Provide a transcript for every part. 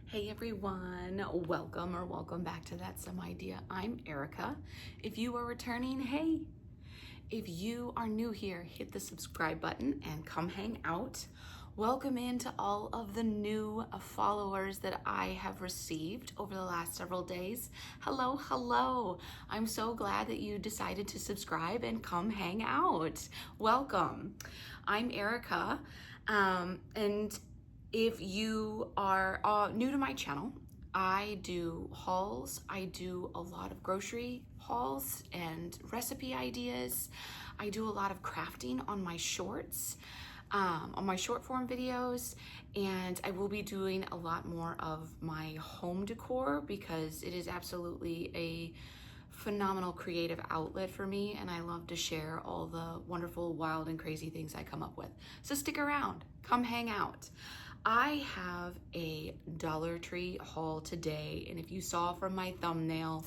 Hey everyone, welcome back to That's Some Idea. I'm Erica. If you are returning, hey. If you are new here, hit the subscribe button and come hang out. Welcome into all of the new followers that I have received over the last several days. Hello. I'm so glad that you decided to subscribe and come hang out. Welcome. I'm Erica, and if you are new to my channel, I do hauls. I do a lot of grocery hauls and recipe ideas. I do a lot of crafting on my shorts, on my short form videos, and I will be doing a lot more of my home decor because it is absolutely a phenomenal creative outlet for me, and I love to share all the wonderful, wild, and crazy things I come up with. So stick around, come hang out. I have a Dollar Tree haul today, and if you saw from my thumbnail,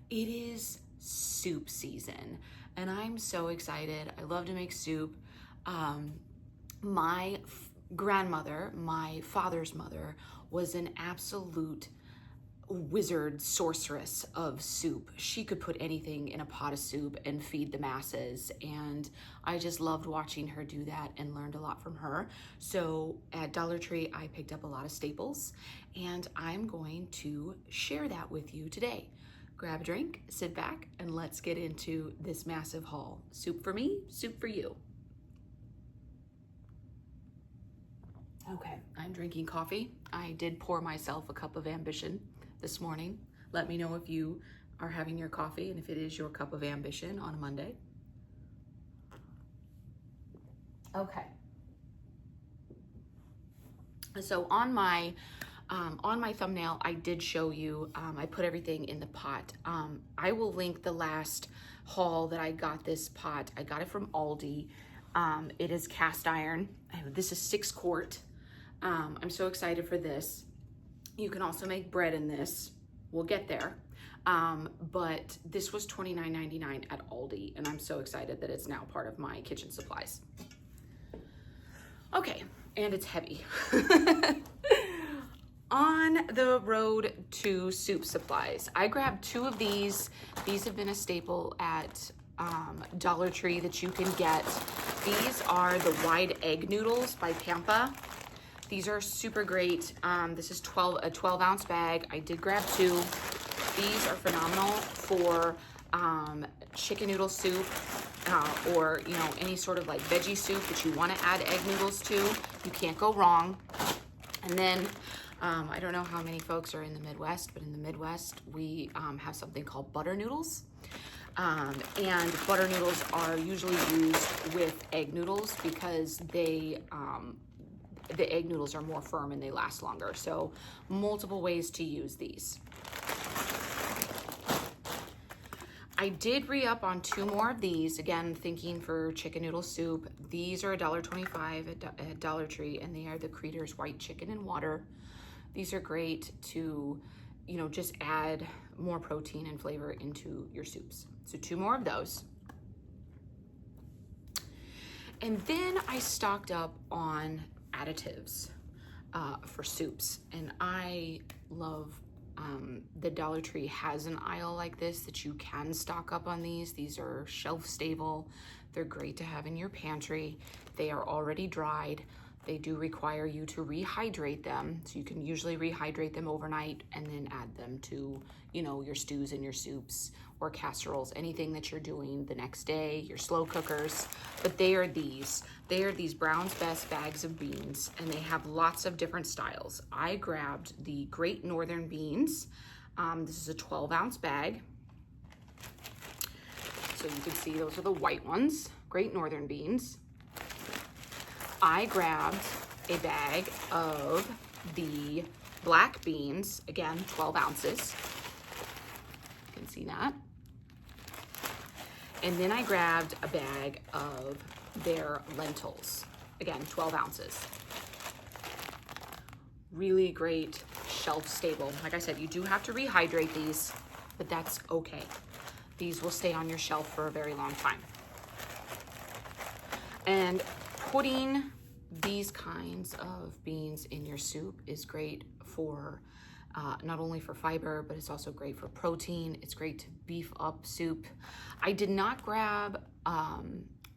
it is soup season, and I'm so excited. I love to make soup. My grandmother, my father's mother, was an absolute wizard sorceress of soup. She could put anything in a pot of soup and feed the masses, and I just loved watching her do that and learned a lot from her. So at Dollar Tree I picked up a lot of staples, and I'm going to share that with you today. Grab a drink, sit back, and let's get into this massive haul. Soup for me, soup for you. Okay, I'm drinking coffee. I did pour myself a cup of ambition this morning. Let me know if you are having your coffee and if it is your cup of ambition on a Monday. Okay. So on my thumbnail, I did show you, I put everything in the pot. I will link the last haul that I got this pot. I got it from Aldi. It is cast iron. This is 6 quart. I'm so excited for this. You can also make bread in this. We'll get there. But this was $29.99 at Aldi, and I'm so excited that it's now part of my kitchen supplies. Okay, and it's heavy. On the road to soup supplies, I grabbed 2 of these. These have been a staple at Dollar Tree that you can get. These are the wide egg noodles by Pampa. These are super great. This is a 12-ounce bag. I did grab 2. These are phenomenal for chicken noodle soup or any sort of like veggie soup that you want to add egg noodles to. You can't go wrong. And then I don't know how many folks are in the Midwest, but in the Midwest we have something called butter noodles. And butter noodles are usually used with egg noodles because the egg noodles are more firm and they last longer. So multiple ways to use these. I did re-up on 2 more of these, again, thinking for chicken noodle soup. These are $1.25 at Dollar Tree, and they are the Creator's White Chicken and Water. These are great to, just add more protein and flavor into your soups. So 2 more of those. And then I stocked up on additives for soups, and I love the Dollar Tree has an aisle like this that you can stock up on these. These are shelf stable. They're great to have in your pantry. They are already dried. They do require you to rehydrate them, so you can usually rehydrate them overnight and then add them to your stews and your soups or casseroles, anything that you're doing the next day, your slow cookers. But they are these Brown's Best bags of beans, and they have lots of different styles. I grabbed the Great Northern beans. This is a 12-ounce bag. So you can see those are the white ones, Great Northern beans. I grabbed a bag of the black beans, again, 12 ounces. You can see that. And then I grabbed a bag of their lentils, again, 12 ounces. Really great, shelf stable. Like I said, you do have to rehydrate these, but that's okay. These will stay on your shelf for a very long time. And putting these kinds of beans in your soup is great for not only for fiber, but it's also great for protein. It's great to beef up soup. I did not grab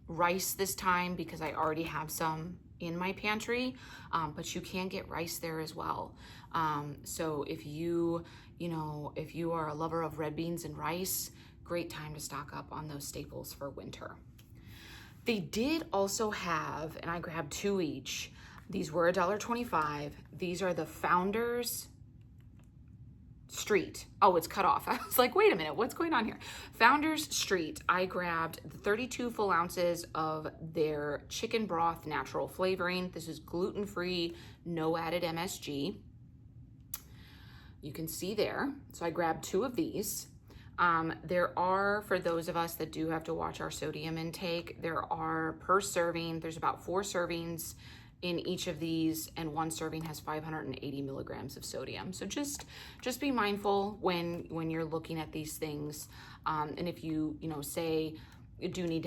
rice this time because I already have some in my pantry, but you can get rice there as well. So if if you are a lover of red beans and rice, great time to stock up on those staples for winter. They did also have, and I grabbed 2 each. These were $1.25. These are the Founders Street. Oh, it's cut off. I was like, wait a minute, what's going on here? Founders Street. I grabbed 32 full ounces of their chicken broth natural flavoring. This is gluten-free, no added MSG. You can see there. So I grabbed 2 of these. There are, for those of us that do have to watch our sodium intake, there are per serving, there's about 4 servings in each of these, and 1 serving has 580 milligrams of sodium. So just be mindful when you're looking at these things. And if you say you do need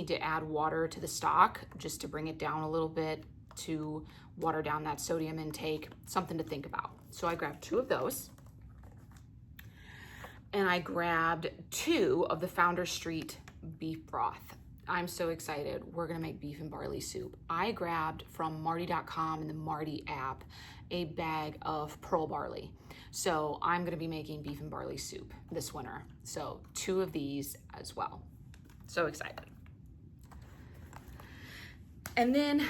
to add water to the stock just to bring it down a little bit to water down that sodium intake, something to think about. So I grabbed 2 of those. And I grabbed 2 of the Founder Street beef broth. I'm so excited. We're gonna make beef and barley soup. I grabbed from Marty.com and the Marty app a bag of pearl barley. So I'm gonna be making beef and barley soup this winter. So 2 of these as well. So excited. And then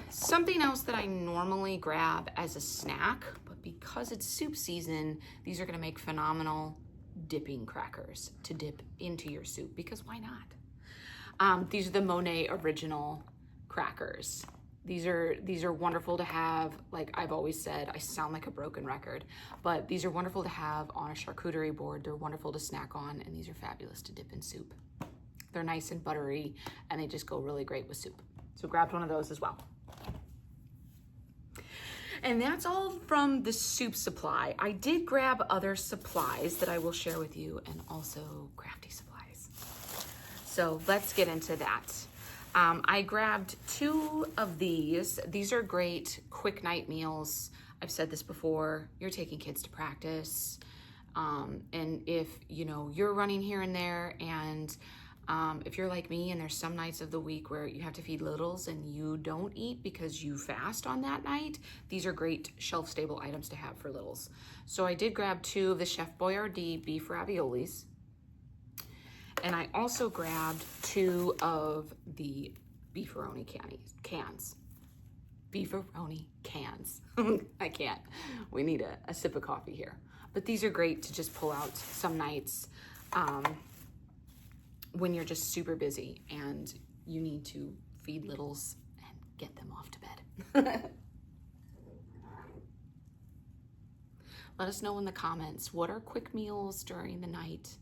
something else that I normally grab as a snack, but because it's soup season, these are gonna make phenomenal dipping crackers to dip into your soup, because why not? These are the Monet Original crackers. These are wonderful to have. Like I've always said, I sound like a broken record, but these are wonderful to have on a charcuterie board. They're wonderful to snack on, and these are fabulous to dip in soup. They're nice and buttery, and they just go really great with soup. So grabbed one of those as well. And that's all from the soup supply. I did grab other supplies that I will share with you, and also crafty supplies. So let's get into that. I grabbed 2 of these. These are great quick night meals. I've said this before, you're taking kids to practice. And if you're running here and there, and if you're like me and there's some nights of the week where you have to feed littles and you don't eat because you fast on that night, these are great shelf-stable items to have for littles. So I did grab 2 of the Chef Boyardee beef raviolis. And I also grabbed 2 of the beefaroni cans. Beefaroni cans. I can't. We need a sip of coffee here. But these are great to just pull out some nights when you're just super busy and you need to feed littles and get them off to bed. Let us know in the comments, what are quick meals during the night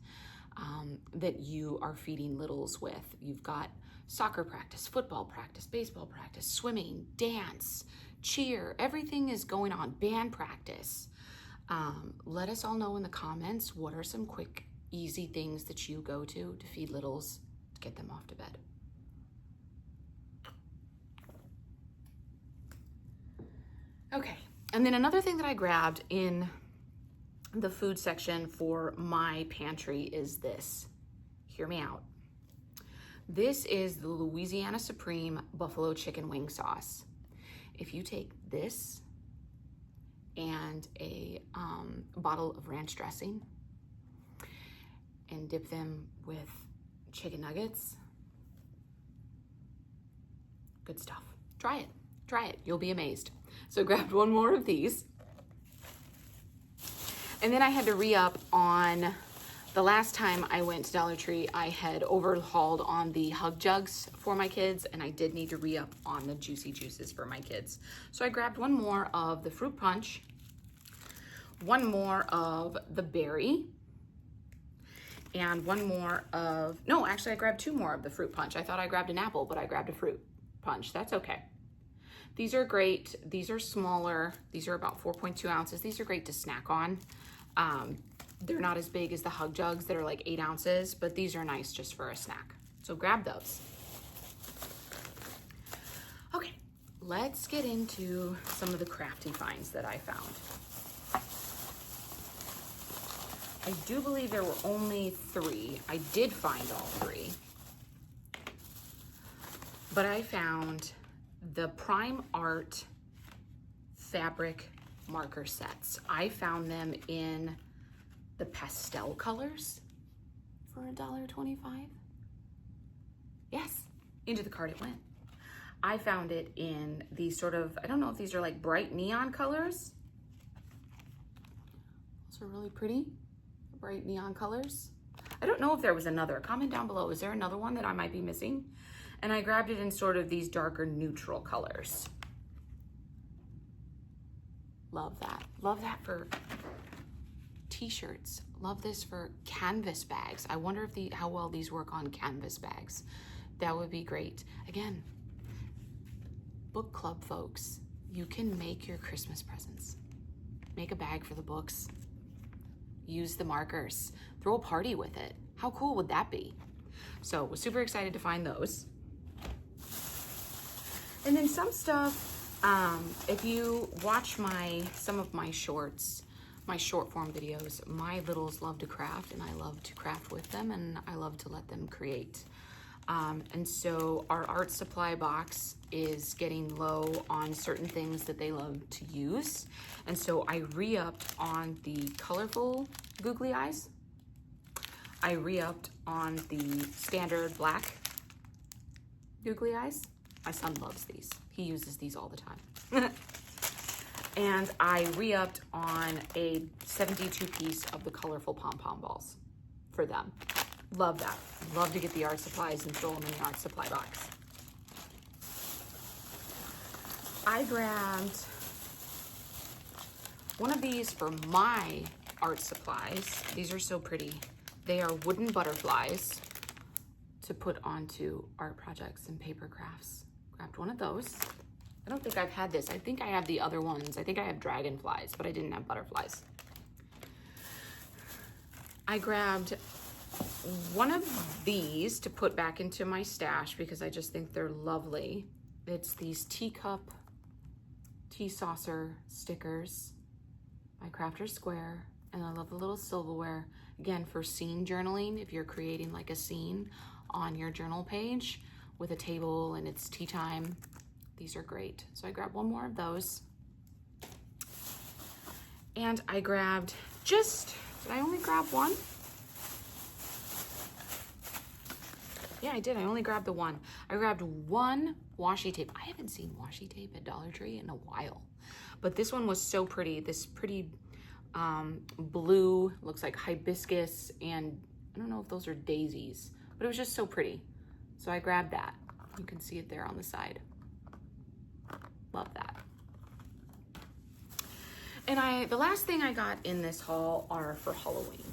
that you are feeding littles with? You've got soccer practice, football practice, baseball practice, swimming, dance, cheer, everything is going on, band practice. Let us all know in the comments, what are some quick easy things that you go to feed littles to get them off to bed. Okay, and then another thing that I grabbed in the food section for my pantry is this. Hear me out. This is the Louisiana Supreme Buffalo Chicken Wing Sauce. If you take this and a bottle of ranch dressing and dip them with chicken nuggets, good stuff. Try it, you'll be amazed. So grabbed 1 more of these. And then I had to re-up on, the last time I went to Dollar Tree, I had overhauled on the Hug Jugs for my kids, and I did need to re-up on the Juicy Juices for my kids. So I grabbed 1 more of the Fruit Punch, 1 more of the Berry, and 1 more of, no, actually I grabbed 2 more of the Fruit Punch. I thought I grabbed an apple, but I grabbed a Fruit Punch. That's okay. These are great. These are smaller. These are about 4.2 ounces. These are great to snack on. They're not as big as the Hug Jugs that are like 8 ounces, but these are nice just for a snack. So grab those. Okay, let's get into some of the crafty finds that I found. I do believe there were only 3. I did find all 3. But I found the Prime Art fabric marker sets. I found them in the pastel colors for $1.25. Yes, into the cart it went. I found it in these sort of, I don't know if these are like bright neon colors. Those are really pretty, bright neon colors. I don't know if there was another. Comment down below, is there another one that I might be missing? And I grabbed it in sort of these darker neutral colors. Love that. Love that for t-shirts. Love this for canvas bags. I wonder if how well these work on canvas bags. That would be great. Again, book club folks, you can make your Christmas presents. Make a bag for the books. Use the markers. Throw a party with it. How cool would that be? So was super excited to find those. And then some stuff, if you watch some of my shorts, my short form videos, my littles love to craft and I love to craft with them and I love to let them create. And so our art supply box is getting low on certain things that they love to use. And so I re-upped on the colorful googly eyes. I re-upped on the standard black googly eyes. My son loves these. He uses these all the time. And I re-upped on a 72 piece of the colorful pom-pom balls for them. Love that. Love to get the art supplies and throw them in the art supply box. I grabbed one of these for my art supplies. These are so pretty. They are wooden butterflies to put onto art projects and paper crafts. Grabbed one of those. I don't think I've had this. I think I have the other ones. I think I have dragonflies, but I didn't have butterflies. I grabbed one of these to put back into my stash because I just think they're lovely. It's these teacup, tea saucer stickers by Crafter Square. And I love the little silverware. Again, for scene journaling, if you're creating like a scene on your journal page with a table and it's tea time, these are great. So I grabbed one more of those. And I grabbed did I only grab one? Yeah, I did. I only grabbed the one. I grabbed one washi tape. I haven't seen washi tape at Dollar Tree in a while. But this one was so pretty. This pretty blue, looks like hibiscus, and I don't know if those are daisies, but it was just so pretty. So I grabbed that. You can see it there on the side. Love that. And the last thing I got in this haul are for Halloween.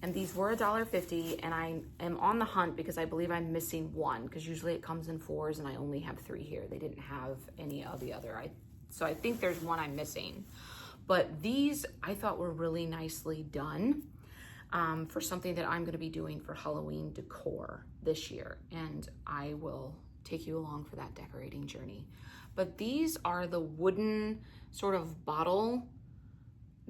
And these were $1.50, and I am on the hunt because I believe I'm missing one, because usually it comes in 4s and I only have 3 here. They didn't have any of the other. So I think there's one I'm missing. But these I thought were really nicely done for something that I'm gonna be doing for Halloween decor this year. And I will take you along for that decorating journey. But these are the wooden sort of bottle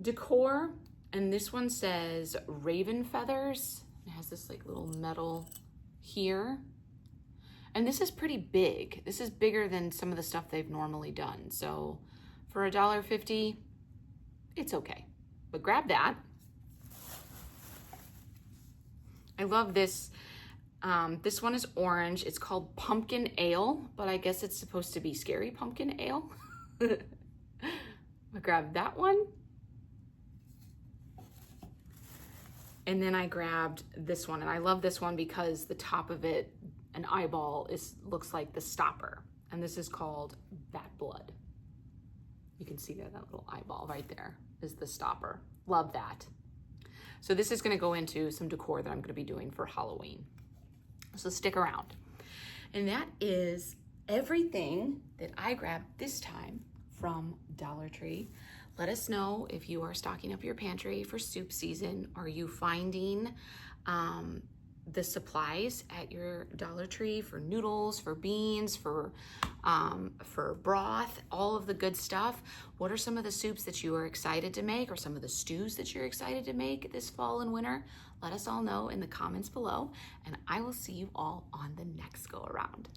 decor. And this one says raven feathers. It has this like little metal here. And this is pretty big. This is bigger than some of the stuff they've normally done. So for $1.50, it's okay. But grab that. I love this. This one is orange. It's called pumpkin ale, but I guess it's supposed to be scary pumpkin ale. But grab that one. And then I grabbed this one, and I love this one because the top of it, an eyeball, looks like the stopper. And this is called Bat Blood. You can see there, that little eyeball right there is the stopper. Love that. So this is gonna go into some decor that I'm gonna be doing for Halloween. So stick around. And that is everything that I grabbed this time from Dollar Tree. Let us know if you are stocking up your pantry for soup season. Are you finding the supplies at your Dollar Tree for noodles, for beans, for broth, all of the good stuff. What are some of the soups that you are excited to make, or some of the stews that you're excited to make this fall and winter? Let us all know in the comments below, and I will see you all on the next go around.